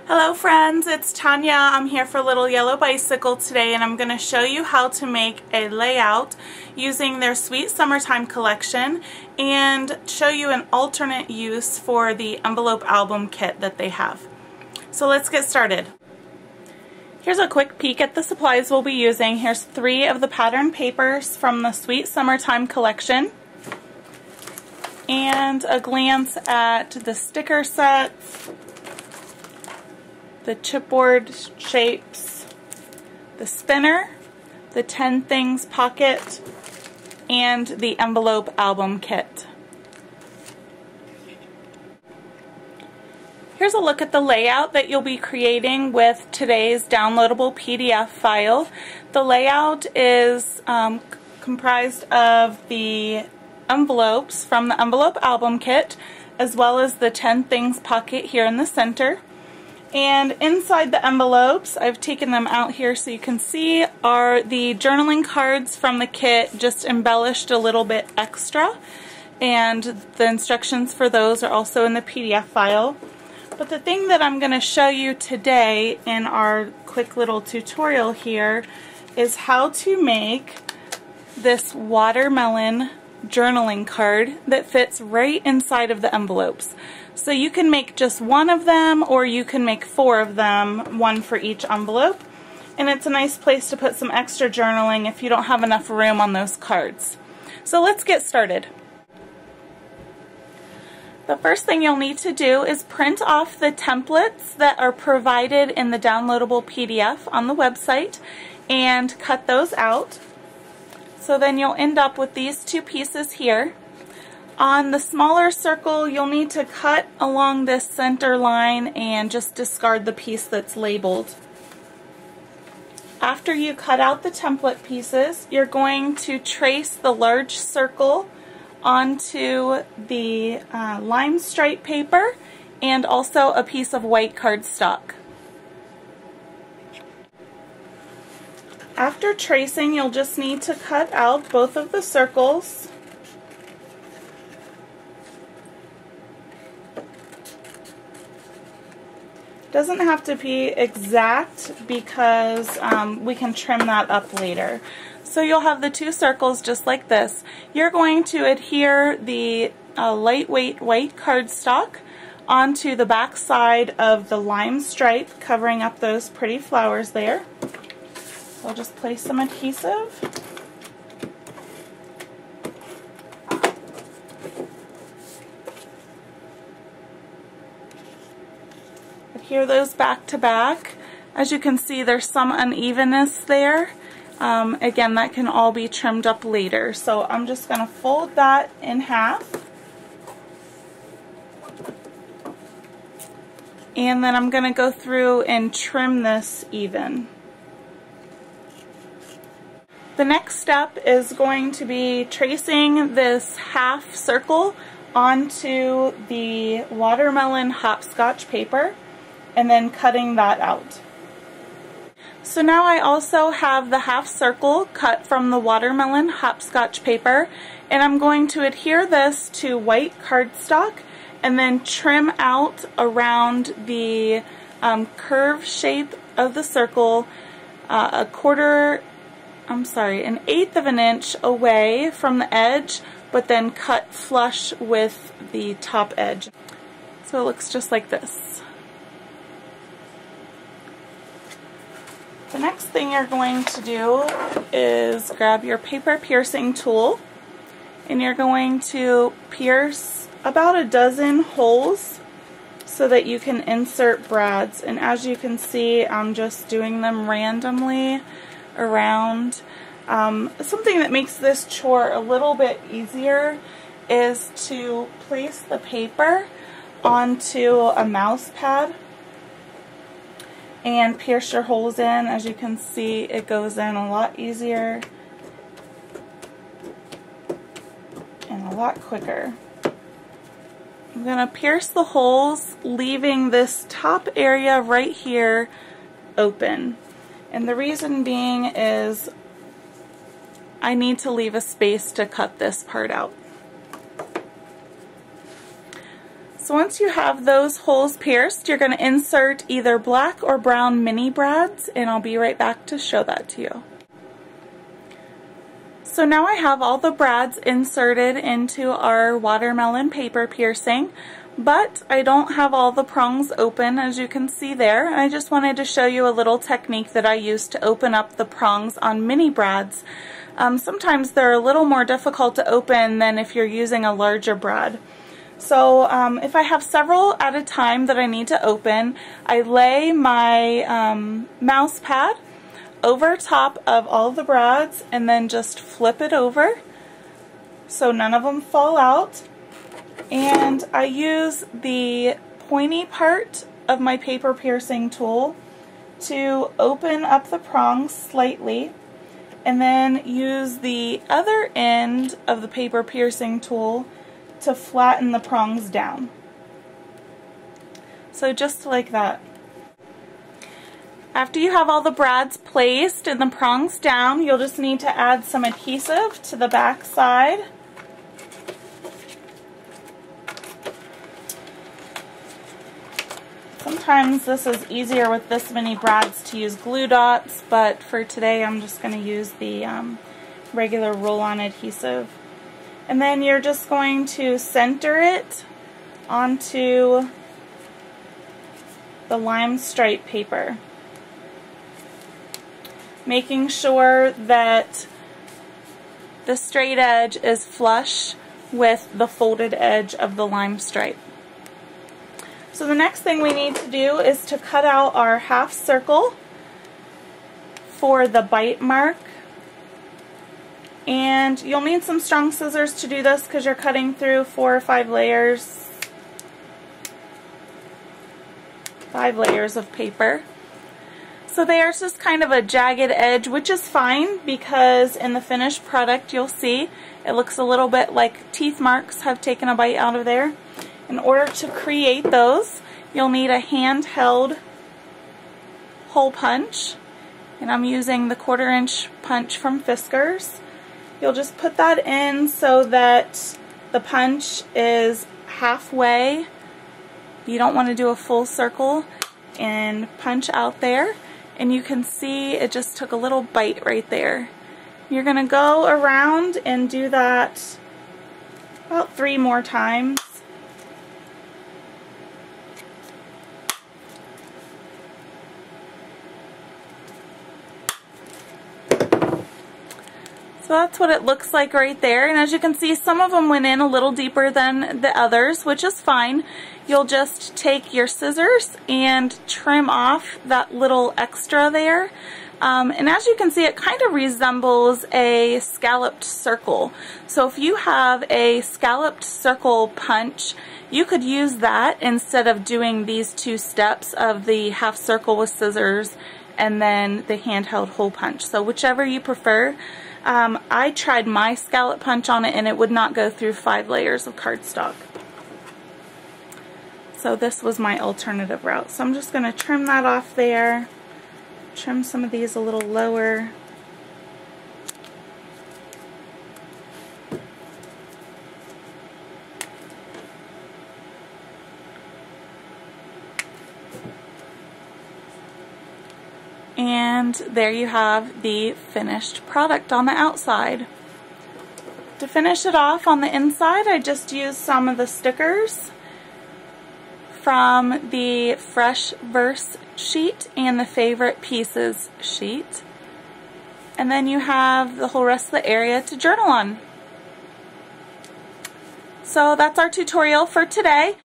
Hello friends, it's Tanya. I'm here for Little Yellow Bicycle today, and I'm going to show you how to make a layout using their Sweet Summertime collection and show you an alternate use for the envelope album kit that they have. So let's get started. Here's a quick peek at the supplies we'll be using. Here's 3 of the pattern papers from the Sweet Summertime collection and a glance at the sticker sets, the chipboard shapes, the spinner, the 10 Things pocket, and the envelope album kit. Here's a look at the layout that you'll be creating with today's downloadable PDF file. The layout is comprised of the envelopes from the envelope album kit, as well as the 10 Things pocket here in the center. And inside the envelopes, I've taken them out here so you can see, are the journaling cards from the kit, just embellished a little bit extra. And the instructions for those are also in the PDF file. But the thing that I'm going to show you today in our quick little tutorial here is how to make this watermelon journaling card that fits right inside of the envelopes. So you can make just one of them, or you can make 4 of them, one for each envelope. And it's a nice place to put some extra journaling if you don't have enough room on those cards. So let's get started. The first thing you'll need to do is print off the templates that are provided in the downloadable PDF on the website and cut those out. So then you'll end up with these 2 pieces here. On the smaller circle, you'll need to cut along this center line and just discard the piece that's labeled. After you cut out the template pieces, you're going to trace the large circle onto the lime stripe paper and also a piece of white cardstock. After tracing, you'll just need to cut out both of the circles. Doesn't have to be exact because we can trim that up later. So you'll have the 2 circles just like this. You're going to adhere the lightweight white cardstock onto the back side of the lime stripe, covering up those pretty flowers there. So I'll just place some adhesive. Adhere those back to back. As you can see, there's some unevenness there. Again, that can all be trimmed up later. So I'm just going to fold that in half. And then I'm going to go through and trim this even. The next step is going to be tracing this half circle onto the watermelon hopscotch paper and then cutting that out. So now I also have the half circle cut from the watermelon hopscotch paper, and I'm going to adhere this to white cardstock and then trim out around the curve shape of the circle an 1/8 of an inch away from the edge, but then cut flush with the top edge. So it looks just like this. The next thing you're going to do is grab your paper piercing tool, and you're going to pierce about a dozen holes so that you can insert brads. And as you can see, I'm just doing them randomly around. Something that makes this chore a little bit easier is to place the paper onto a mouse pad and pierce your holes in. As you can see, it goes in a lot easier and a lot quicker. I'm going to pierce the holes, leaving this top area right here open. And the reason being is I need to leave a space to cut this part out. So once you have those holes pierced, you're going to insert either black or brown mini brads, and I'll be right back to show that to you. So now I have all the brads inserted into our watermelon paper piercing, but I don't have all the prongs open, as you can see there. I just wanted to show you a little technique that I use to open up the prongs on mini brads. Sometimes they're a little more difficult to open than if you're using a larger brad. So if I have several at a time that I need to open, I lay my mouse pad over top of all the brads and then just flip it over so none of them fall out. And I use the pointy part of my paper piercing tool to open up the prongs slightly, and then use the other end of the paper piercing tool to flatten the prongs down. So just like that. After you have all the brads placed and the prongs down, you'll just need to add some adhesive to the back side. Sometimes this is easier with this many brads to use glue dots, but for today I'm just going to use the regular roll-on adhesive. And then you're just going to center it onto the lime stripe paper, making sure that the straight edge is flush with the folded edge of the lime stripe. So the next thing we need to do is to cut out our half circle for the bite mark. And you'll need some strong scissors to do this because you're cutting through 4 or 5 layers. 5 layers of paper. So there's just kind of a jagged edge, which is fine because in the finished product you'll see it looks a little bit like teeth marks have taken a bite out of there. In order to create those, you'll need a handheld hole punch, and I'm using the 1/4 inch punch from Fiskars. You'll just put that in so that the punch is halfway. You don't want to do a full circle, and punch out there, and you can see it just took a little bite right there. You're going to go around and do that about 3 more times. So that's what it looks like right there, and as you can see, some of them went in a little deeper than the others, which is fine. You'll just take your scissors and trim off that little extra there. And as you can see, it kind of resembles a scalloped circle. So if you have a scalloped circle punch, you could use that instead of doing these 2 steps of the half circle with scissors and then the handheld hole punch. So whichever you prefer. I tried my scallop punch on it and it would not go through 5 layers of cardstock. So this was my alternative route. So I'm just going to trim that off there. Trim some of these a little lower. And there you have the finished product on the outside. To finish it off on the inside, I just used some of the stickers from the Fresh Verse sheet and the Favorite Pieces sheet. And then you have the whole rest of the area to journal on. So that's our tutorial for today.